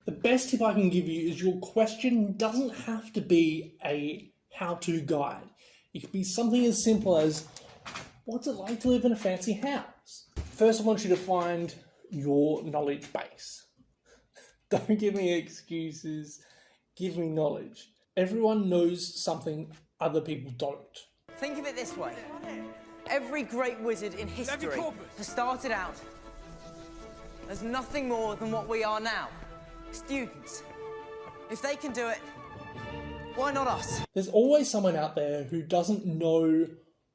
The best tip I can give you is your question doesn't have to be a how-to guide. It could be something as simple as, what's it like to live in a fancy house? First, I want you to find your knowledge base. Don't give me excuses, give me knowledge. Everyone knows something other people don't. Think of it this way. Every great wizard in history has started out as nothing more than what we are now. Students. If they can do it, why not us? There's always someone out there who doesn't know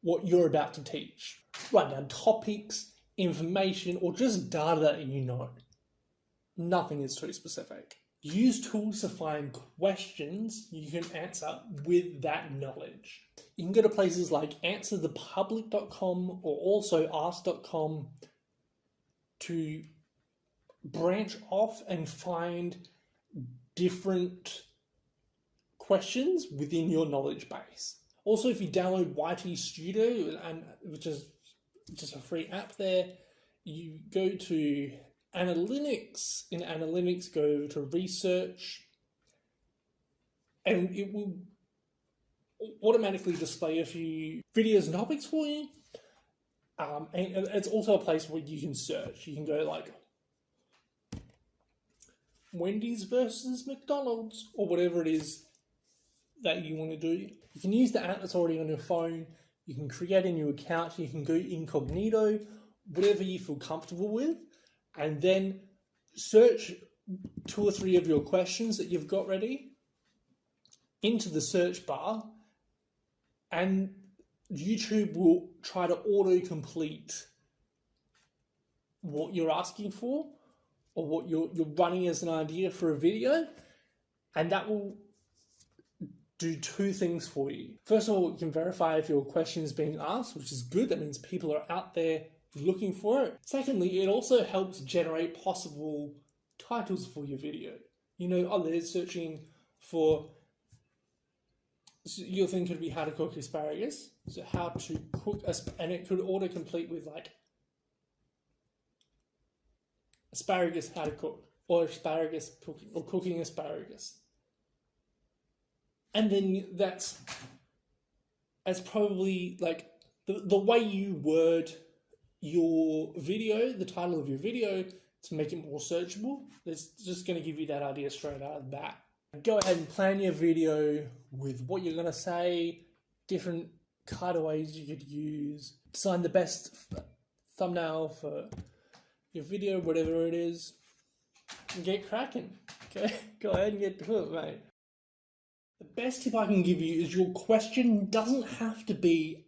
what you're about to teach. Write down topics, information, or just data that you know. Nothing is too specific. Use tools to find questions you can answer with that knowledge. You can go to places like answerthepublic.com or also ask.com to branch off and find different questions within your knowledge base. Also, if you download YT Studio, which is just a free app there, you go to analytics. In analytics, go to research, and it will automatically display a few videos and topics for you. And it's also a place where you can search. You can go like Wendy's versus McDonald's, or whatever it is that you want to do. You can use the app that's already on your phone. You can create a new account. You can go incognito, whatever you feel comfortable with, and then search 2 or 3 of your questions that you've got ready into the search bar, and YouTube will try to auto-complete what you're asking for or what you're running as an idea for a video, and that will do 2 things for you. First of all, it can verify if your question is being asked, which is good. That means people are out there looking for it. Secondly, it also helps generate possible titles for your video. You know, they're searching for, so your thing could be how to cook asparagus. So how to cook, and it could autocomplete with like asparagus how to cook, or asparagus cooking, or cooking asparagus. And then that's probably like the way you word your video, the title of your video, to make it more searchable. It's just going to give you that idea straight out of the bat. Go ahead and plan your video with what you're going to say, different cutaways you could use, design the best thumbnail for your video, whatever it is, and get cracking. Okay, go ahead and get to it, mate. The best tip I can give you is your question doesn't have to be